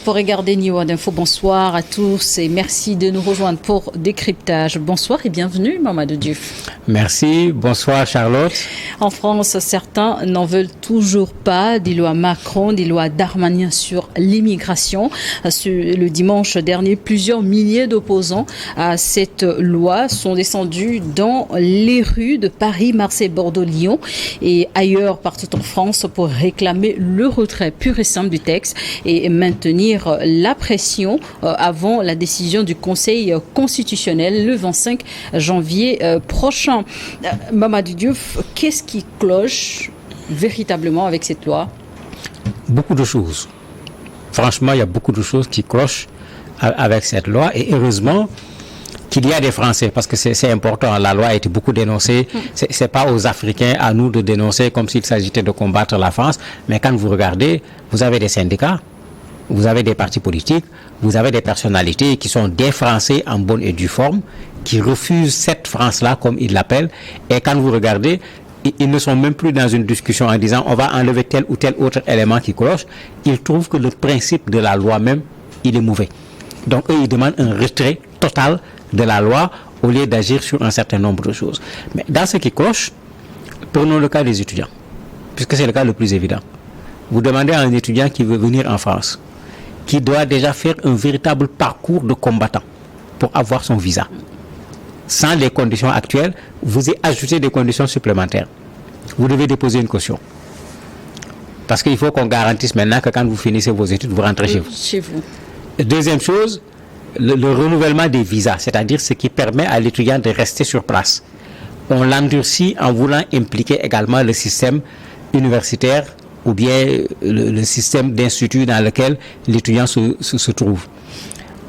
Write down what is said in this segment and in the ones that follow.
Vous regardez New World Info, bonsoir à tous et merci de nous rejoindre pour Décryptage. Bonsoir et bienvenue Mamadou Diouf. Merci, bonsoir Charlotte. En France, certains n'en veulent toujours pas des lois Macron, des lois Darmanin sur l'immigration. Le dimanche dernier, plusieurs milliers d'opposants à cette loi sont descendus dans les rues de Paris, Marseille, Bordeaux, Lyon et ailleurs partout en France pour réclamer le retrait pur et simple du texte et maintenir la pression avant la décision du Conseil constitutionnel le 25 janvier prochain. Mamadou Diouf, qu'est-ce qui cloche véritablement avec cette loi? Beaucoup de choses. Franchement, il y a beaucoup de choses qui clochent avec cette loi et heureusement qu'il y a des Français, parce que c'est important, la loi a été beaucoup dénoncée, c'est pas aux Africains à nous de dénoncer comme s'il s'agissait de combattre la France, mais quand vous regardez, vous avez des syndicats, vous avez des partis politiques, vous avez des personnalités qui sont des Français en bonne et due forme, qui refusent cette France-là, comme ils l'appellent, et quand vous regardez, ils ne sont même plus dans une discussion en disant on va enlever tel ou tel autre élément qui cloche, ils trouvent que le principe de la loi même, il est mauvais. Donc eux, ils demandent un retrait total de la loi au lieu d'agir sur un certain nombre de choses. Mais dans ce qui cloche, prenons le cas des étudiants, puisque c'est le cas le plus évident. Vous demandez à un étudiant qui veut venir en France, qui doit déjà faire un véritable parcours de combattant pour avoir son visa. Sans les conditions actuelles, vous ajoutez des conditions supplémentaires. Vous devez déposer une caution. Parce qu'il faut qu'on garantisse maintenant que quand vous finissez vos études, vous rentrez chez vous. Deuxième chose, le renouvellement des visas, c'est-à-dire ce qui permet à l'étudiant de rester sur place. On l'endurcit en voulant impliquer également le système universitaire ou bien le système d'institut dans lequel l'étudiant se trouve.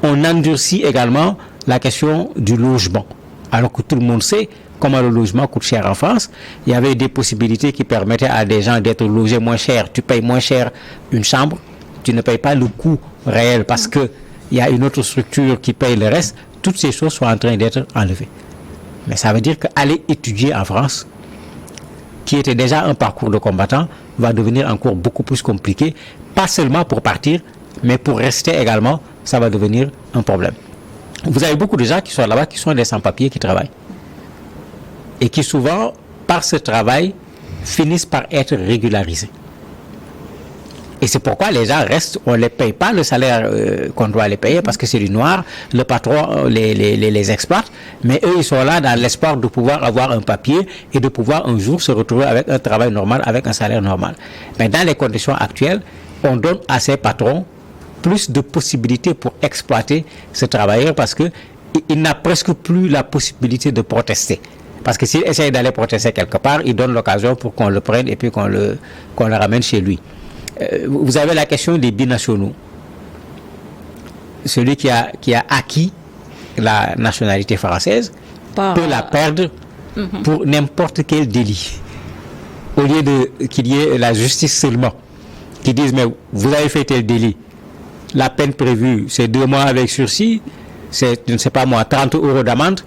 On endurcit également la question du logement. Alors que tout le monde sait comment le logement coûte cher en France, il y avait des possibilités qui permettaient à des gens d'être logés moins cher. Tu payes moins cher une chambre, tu ne payes pas le coût réel parce que il y a une autre structure qui paye le reste. Toutes ces choses sont en train d'être enlevées. Mais ça veut dire qu'aller étudier en France, qui était déjà un parcours de combattant, va devenir encore beaucoup plus compliqué, pas seulement pour partir, mais pour rester également, ça va devenir un problème. Vous avez beaucoup de gens qui sont là-bas, qui sont des sans-papiers, qui travaillent. Et qui souvent, par ce travail, finissent par être régularisés. Et c'est pourquoi les gens restent, on ne les paye pas le salaire qu'on doit les payer, parce que c'est du noir, le patron les exploite, mais eux, ils sont là dans l'espoir de pouvoir avoir un papier et de pouvoir un jour se retrouver avec un travail normal, avec un salaire normal. Mais dans les conditions actuelles, on donne à ces patrons plus de possibilités pour exploiter ce travailleur parce qu'il n'a presque plus la possibilité de protester. Parce que s'il essaye d'aller protester quelque part, il donne l'occasion pour qu'on le prenne et puis qu'on le ramène chez lui. Vous avez la question des binationaux. Celui qui a acquis la nationalité française peut la perdre pour n'importe quel délit. Au lieu qu'il y ait la justice seulement qui dise mais vous avez fait tel délit. La peine prévue, c'est 2 mois avec sursis, c'est, je ne sais pas moi, 30 € d'amende.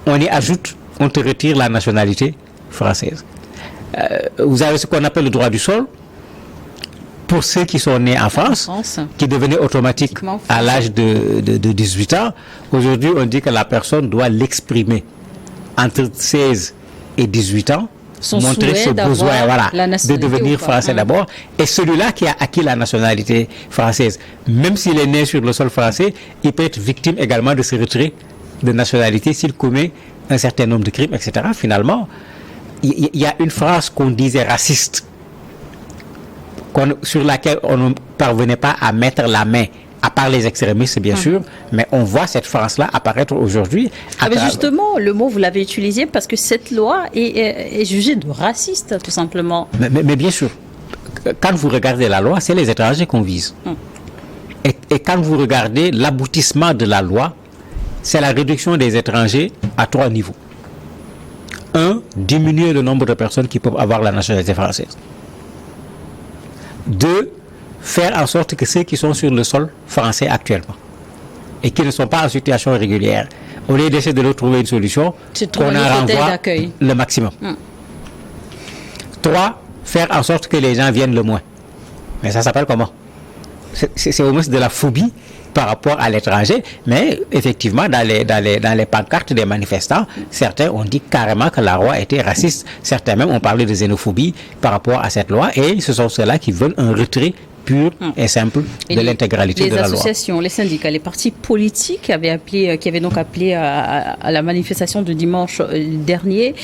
On y ajoute, on te retire la nationalité française. Vous avez ce qu'on appelle le droit du sol. Pour ceux qui sont nés en France, qui devenait automatique à l'âge de 18 ans, aujourd'hui on dit que la personne doit l'exprimer entre 16 et 18 ans, montrer ce besoin de devenir français d'abord. Et celui-là qui a acquis la nationalité française, même s'il est né sur le sol français, il peut être victime également de ce retrait de nationalité s'il commet un certain nombre de crimes, etc. Finalement, il y a une phrase qu'on disait raciste, sur laquelle on ne parvenait pas à mettre la main, à part les extrémistes bien sûr, mais on voit cette France-là apparaître aujourd'hui. Justement, le mot vous l'avez utilisé parce que cette loi est jugée de raciste, tout simplement. Mais bien sûr, quand vous regardez la loi, c'est les étrangers qu'on vise. Et quand vous regardez l'aboutissement de la loi, c'est la réduction des étrangers à 3 niveaux. 1, diminuer le nombre de personnes qui peuvent avoir la nationalité française. 2, faire en sorte que ceux qui sont sur le sol français actuellement et qui ne sont pas en situation régulière, au lieu d'essayer de leur trouver une solution, qu'on en renvoie le maximum. 3, faire en sorte que les gens viennent le moins. Mais ça s'appelle comment? c'est au moins de la phobie par rapport à l'étranger, mais effectivement, dans les pancartes des manifestants, certains ont dit carrément que la loi était raciste. Certains même ont parlé de xénophobie par rapport à cette loi, et ce sont ceux-là qui veulent un retrait pur et simple de l'intégralité de la loi. Les associations, les syndicats, les partis politiques qui avaient donc appelé à la manifestation de dimanche dernier,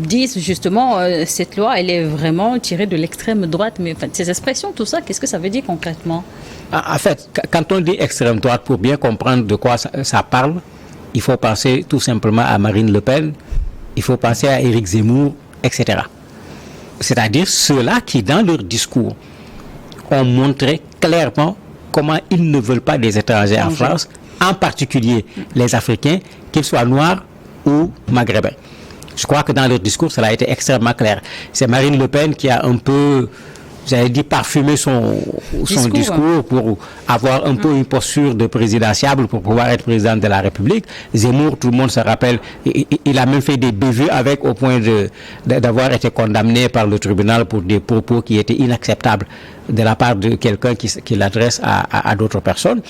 disent justement cette loi, elle est vraiment tirée de l'extrême droite. Mais enfin, ces expressions, tout ça, qu'est-ce que ça veut dire concrètement? En fait, quand on dit extrême droite, pour bien comprendre de quoi ça parle, il faut penser tout simplement à Marine Le Pen, il faut penser à Éric Zemmour, etc. C'est-à-dire ceux-là qui, dans leur discours, ont montré clairement comment ils ne veulent pas des étrangers en France, en particulier les Africains, qu'ils soient noirs ou maghrébins. Je crois que dans leur discours, cela a été extrêmement clair. C'est Marine Le Pen qui a un peu, j'allais dire, parfumé son discours pour avoir un peu une posture de présidentiable pour pouvoir être président de la République. Zemmour, tout le monde se rappelle, il a même fait des bévues avec, au point d'avoir été condamné par le tribunal pour des propos qui étaient inacceptables de la part de quelqu'un qui l'adresse à d'autres personnes.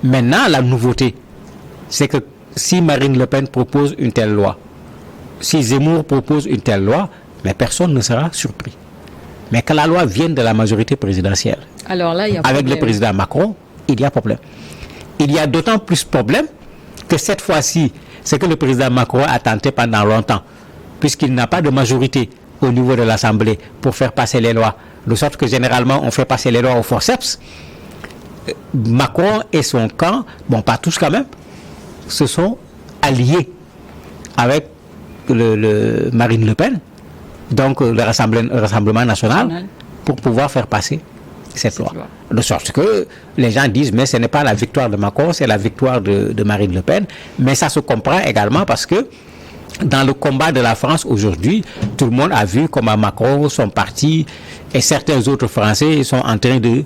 Maintenant, la nouveauté, c'est que si Marine Le Pen propose une telle loi, si Zemmour propose une telle loi, mais personne ne sera surpris. Mais que la loi vienne de la majorité présidentielle, alors là, il y a avec le président Macron, il y a problème. Il y a d'autant plus problème que cette fois-ci, c'est que le président Macron a tenté pendant longtemps, puisqu'il n'a pas de majorité au niveau de l'Assemblée pour faire passer les lois, de sorte que généralement on fait passer les lois au forceps. Macron et son camp, bon pas tous quand même, se sont alliés avec le Marine Le Pen, donc le Rassemblement national, pour pouvoir faire passer cette loi. De sorte que les gens disent, mais ce n'est pas la victoire de Macron, c'est la victoire de Marine Le Pen. Mais ça se comprend également parce que dans le combat de la France aujourd'hui, tout le monde a vu comment Macron, son parti et certains autres Français sont en train de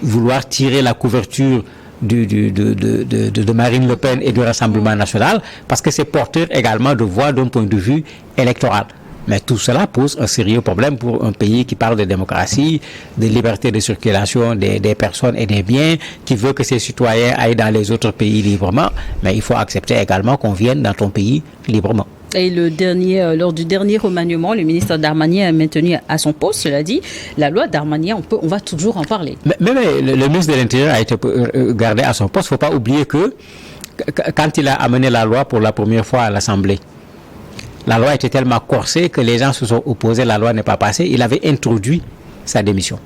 vouloir tirer la couverture de Marine Le Pen et du Rassemblement national, parce que c'est porteur également de voix d'un point de vue électoral. Mais tout cela pose un sérieux problème pour un pays qui parle de démocratie, de liberté de circulation des personnes et des biens, qui veut que ses citoyens aillent dans les autres pays librement. Mais il faut accepter également qu'on vienne dans ton pays librement. Et lors du dernier remaniement, le ministre Darmanin a maintenu à son poste. Cela dit, la loi Darmanin, on va toujours en parler. Mais le ministre de l'Intérieur a été gardé à son poste. Il ne faut pas oublier que quand il a amené la loi pour la première fois à l'Assemblée, la loi était tellement corsée que les gens se sont opposés, la loi n'est pas passée. Il avait introduit sa démission.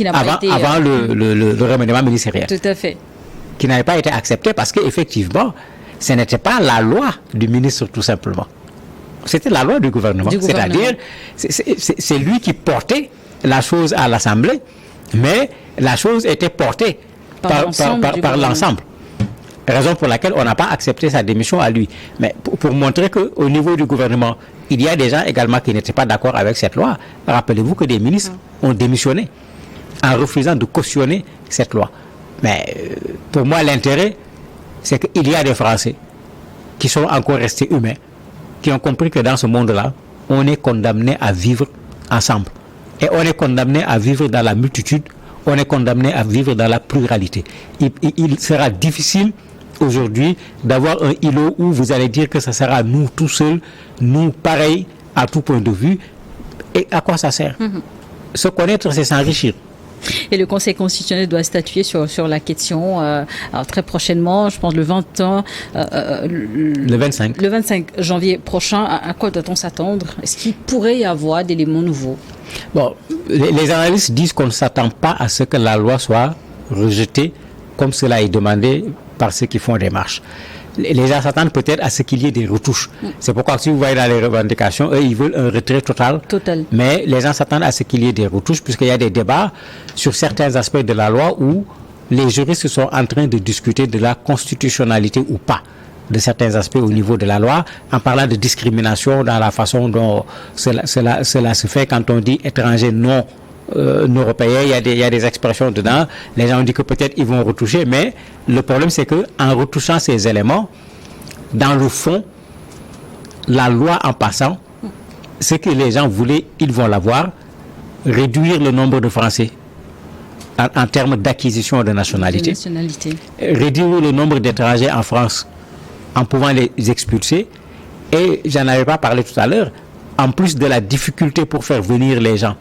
Avant le remaniement ministériel. Tout à fait. Qui n'avait pas été accepté parce qu'effectivement, ce n'était pas la loi du ministre tout simplement. C'était la loi du gouvernement. C'est-à-dire, c'est lui qui portait la chose à l'Assemblée, mais la chose était portée par l'ensemble. Raison pour laquelle on n'a pas accepté sa démission à lui. Mais pour montrer qu'au niveau du gouvernement, il y a des gens également qui n'étaient pas d'accord avec cette loi. Rappelez-vous que des ministres ont démissionné en refusant de cautionner cette loi. Mais pour moi, l'intérêt, c'est qu'il y a des Français qui sont encore restés humains, qui ont compris que dans ce monde-là, on est condamné à vivre ensemble. Et on est condamné à vivre dans la multitude, on est condamné à vivre dans la pluralité. Il sera difficile aujourd'hui d'avoir un îlot où vous allez dire que ça sera nous tout seuls, nous pareils à tout point de vue. Et à quoi ça sert? Se connaître, c'est s'enrichir. Et le Conseil constitutionnel doit statuer sur la question alors très prochainement, je pense le 25 janvier prochain. À quoi doit-on s'attendre? Est-ce qu'il pourrait y avoir d'éléments nouveaux? Bon, les analystes disent qu'on ne s'attend pas à ce que la loi soit rejetée comme cela est demandé par ceux qui font des marches. Les gens s'attendent peut-être à ce qu'il y ait des retouches. C'est pourquoi si vous voyez dans les revendications, eux, ils veulent un retrait total. Mais les gens s'attendent à ce qu'il y ait des retouches, puisqu'il y a des débats sur certains aspects de la loi où les juristes sont en train de discuter de la constitutionnalité ou pas de certains aspects au niveau de la loi, en parlant de discrimination dans la façon dont cela se fait quand on dit étranger non européen, il y a des expressions dedans. Les gens ont dit que peut-être ils vont retoucher, mais le problème c'est que en retouchant ces éléments, dans le fond, la loi en passant, ce que les gens voulaient, ils vont l'avoir, réduire le nombre de Français en termes d'acquisition de nationalité. Réduire le nombre d'étrangers en France en pouvant les expulser. Et j'en avais pas parlé tout à l'heure, en plus de la difficulté pour faire venir les gens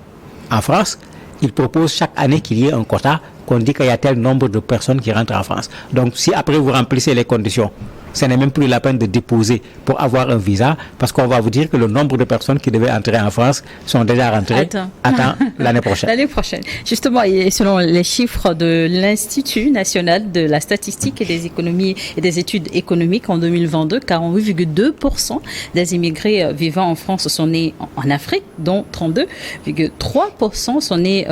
en France, il propose chaque année qu'il y ait un quota, qu'on dit qu'il y a tel nombre de personnes qui rentrent en France. Donc si après vous remplissez les conditions, ce n'est même plus la peine de déposer pour avoir un visa, parce qu'on va vous dire que le nombre de personnes qui devaient entrer en France sont déjà rentrées. Attends l'année prochaine. L'année prochaine. Justement, et selon les chiffres de l'Institut national de la statistique et des économies et des études économiques en 2022, 48,2% des immigrés vivant en France sont nés en Afrique, dont 32,3% sont nés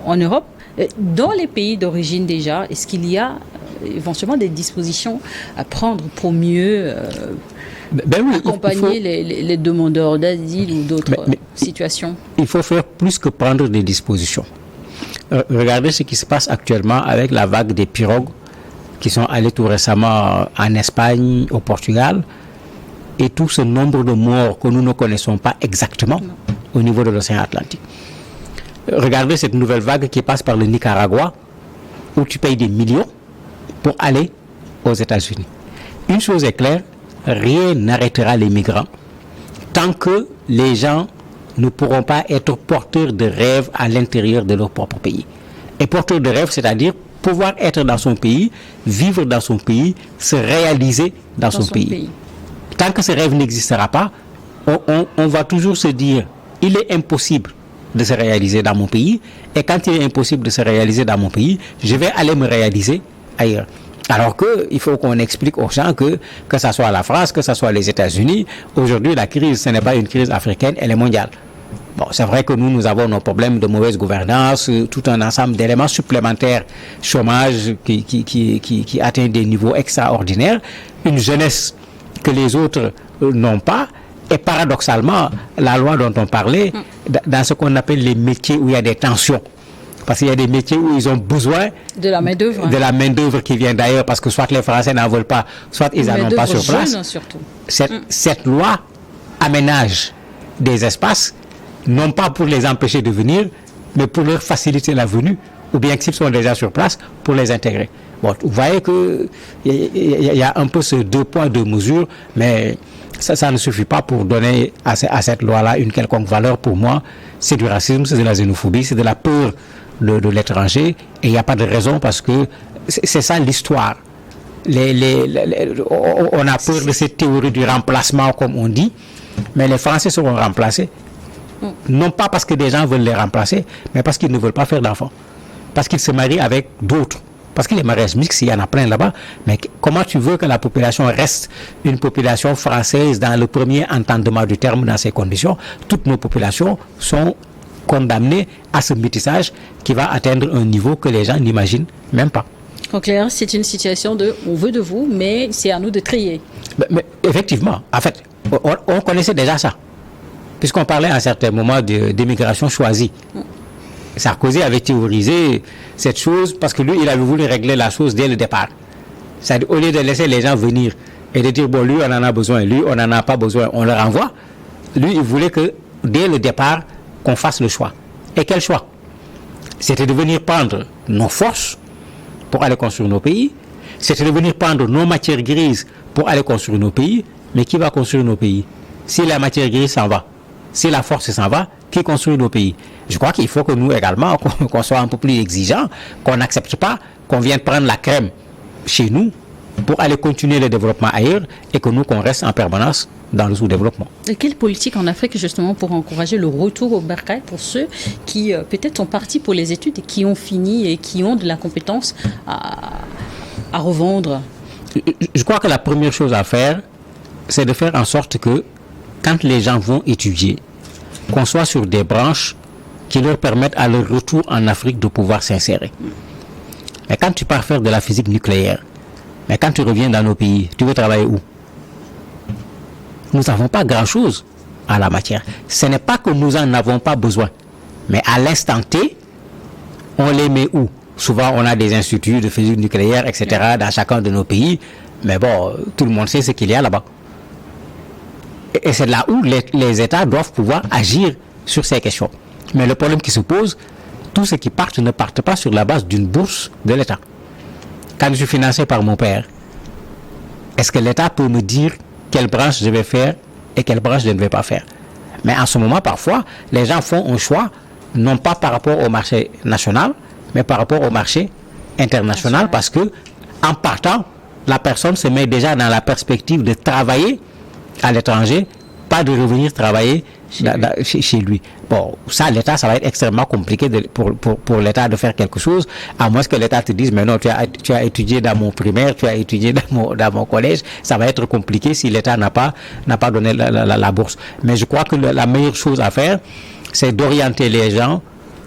en Europe. Dans les pays d'origine déjà, est-ce qu'il y a éventuellement des dispositions à prendre pour mieux accompagner les demandeurs d'asile ou d'autres situations? Il faut faire plus que prendre des dispositions. Regardez ce qui se passe actuellement avec la vague des pirogues qui sont allées tout récemment en Espagne, au Portugal, et tout ce nombre de morts que nous ne connaissons pas exactement au niveau de l'océan Atlantique. Regardez cette nouvelle vague qui passe par le Nicaragua, où tu payes des millions pour aller aux États-Unis. Une chose est claire, rien n'arrêtera les migrants tant que les gens ne pourront pas être porteurs de rêves à l'intérieur de leur propre pays. Et porteurs de rêves, c'est-à-dire pouvoir être dans son pays, vivre dans son pays, se réaliser dans son pays. Tant que ce rêve n'existera pas, on va toujours se dire, il est impossible de se réaliser dans mon pays, et quand il est impossible de se réaliser dans mon pays, je vais aller me réaliser ailleurs. Alors qu'il faut qu'on explique aux gens que ce soit la France, que ce soit les États-Unis, aujourd'hui la crise, ce n'est pas une crise africaine, elle est mondiale. Bon, c'est vrai que nous avons nos problèmes de mauvaise gouvernance, tout un ensemble d'éléments supplémentaires, chômage qui atteint des niveaux extraordinaires, une jeunesse que les autres n'ont pas. Et paradoxalement, la loi dont on parlait, dans ce qu'on appelle les métiers où il y a des tensions, parce qu'il y a des métiers où ils ont besoin de la main-d'œuvre. De la main-d'œuvre qui vient d'ailleurs, parce que soit les Français n'en veulent pas, soit ils n'en ont pas sur place. Cette loi aménage des espaces, non pas pour les empêcher de venir, mais pour leur faciliter la venue, ou bien s'ils sont déjà sur place, pour les intégrer. Bon, vous voyez qu'il y a un peu ce deux poids, deux mesures, mais ça ne suffit pas pour donner à cette loi-là une quelconque valeur. Pour moi, c'est du racisme, c'est de la xénophobie, c'est de la peur de l'étranger, et il n'y a pas de raison, parce que c'est ça l'histoire. On a peur de cette théorie du remplacement, comme on dit, mais les Français seront remplacés, non pas parce que des gens veulent les remplacer, mais parce qu'ils ne veulent pas faire d'enfants, parce qu'ils se marient avec d'autres. Parce que les mariages mixtes, il y en a plein là-bas, mais comment tu veux que la population reste une population française dans le premier entendement du terme dans ces conditions? Toutes nos populations sont condamnées à ce métissage qui va atteindre un niveau que les gens n'imaginent même pas. En clair, c'est une situation de on veut de vous, mais c'est à nous de trier. Mais effectivement, en fait, on connaissait déjà ça, puisqu'on parlait à un certain moment d'immigration choisie. Sarkozy avait théorisé cette chose parce que lui, il avait voulu régler la chose dès le départ. C'est-à-dire, au lieu de laisser les gens venir et de dire, bon, lui, on en a besoin, lui, on n'en a pas besoin, on le renvoie. Lui, il voulait que, dès le départ, qu'on fasse le choix. Et quel choix? C'était de venir prendre nos forces pour aller construire nos pays. C'était de venir prendre nos matières grises pour aller construire nos pays. Mais qui va construire nos pays? Si la matière grise s'en va, si la force s'en va, qui construit nos pays? Je crois qu'il faut que nous également, qu'on soit un peu plus exigeants, qu'on n'accepte pas qu'on vienne prendre la crème chez nous pour aller continuer le développement ailleurs, et que nous, qu'on reste en permanence dans le sous-développement. Et quelle politique en Afrique, justement, pour encourager le retour au bercail pour ceux qui, peut-être, sont partis pour les études et qui ont fini et qui ont de la compétence à revendre? Je crois que la première chose à faire, c'est de faire en sorte que, quand les gens vont étudier, qu'on soit sur des branches qui leur permettent à leur retour en Afrique de pouvoir s'insérer. Mais quand tu pars faire de la physique nucléaire, mais quand tu reviens dans nos pays, tu veux travailler où? Nous n'avons pas grand-chose à la matière. Ce n'est pas que nous en avons pas besoin, mais à l'instant T, on les met où? Souvent, on a des instituts de physique nucléaire, etc., dans chacun de nos pays, mais bon, tout le monde sait ce qu'il y a là-bas. Et c'est là où les États doivent pouvoir agir sur ces questions. Mais le problème qui se pose, tous ceux qui partent ne partent pas sur la base d'une bourse de l'État. Quand je suis financé par mon père, est-ce que l'État peut me dire quelle branche je vais faire et quelle branche je ne vais pas faire? Mais en ce moment, parfois, les gens font un choix, non pas par rapport au marché national, mais par rapport au marché international, parce que en partant, la personne se met déjà dans la perspective de travailler à l'étranger, pas de revenir travailler chez lui. Bon, ça, l'État, ça va être extrêmement compliqué pour l'État de faire quelque chose, à moins que l'État te dise, mais non, tu as étudié dans mon primaire, tu as étudié dans mon collège, ça va être compliqué si l'État n'a pas donné la bourse. Mais je crois que la meilleure chose à faire, c'est d'orienter les gens,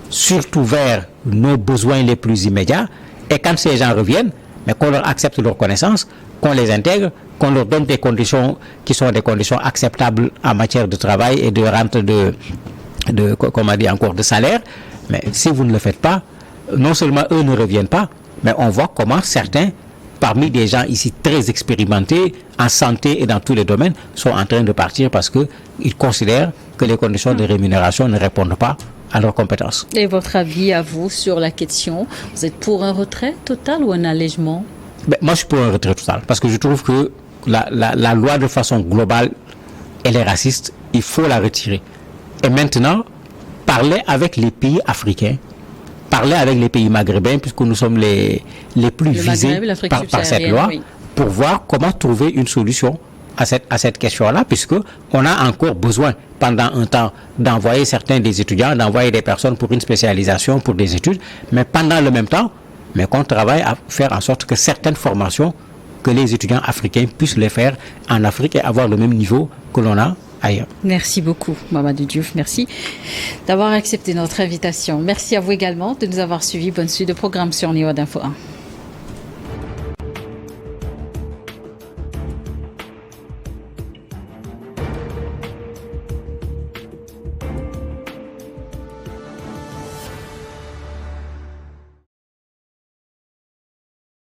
surtout vers nos besoins les plus immédiats, et quand ces gens reviennent, mais qu'on leur accepte leurs connaissances, qu'on les intègre, qu'on leur donne des conditions qui sont des conditions acceptables en matière de travail et de rente comme on dit encore, de salaire. Mais si vous ne le faites pas, non seulement eux ne reviennent pas, mais on voit comment certains, parmi des gens ici très expérimentés en santé et dans tous les domaines, sont en train de partir parce qu'ils considèrent que les conditions de rémunération ne répondent pas à leurs compétences. Et votre avis à vous sur la question, vous êtes pour un retrait total ou un allègement? Moi, je suis pour un retrait total parce que je trouve que la loi de façon globale, elle est raciste, il faut la retirer. Et maintenant, parler avec les pays africains, parler avec les pays maghrébins, puisque nous sommes les plus visés par cette loi, oui, pour voir comment trouver une solution à cette question-là, puisqu'on a encore besoin, pendant un temps, d'envoyer certains des étudiants, d'envoyer des personnes pour une spécialisation, pour des études, mais pendant le même temps, mais qu'on travaille à faire en sorte que certaines formations, que les étudiants africains puissent les faire en Afrique et avoir le même niveau que l'on a ailleurs. Merci beaucoup, Mamadou Diouf. Merci d'avoir accepté notre invitation. Merci à vous également de nous avoir suivis. Bonne suite de programme sur Niwa d'Info 1.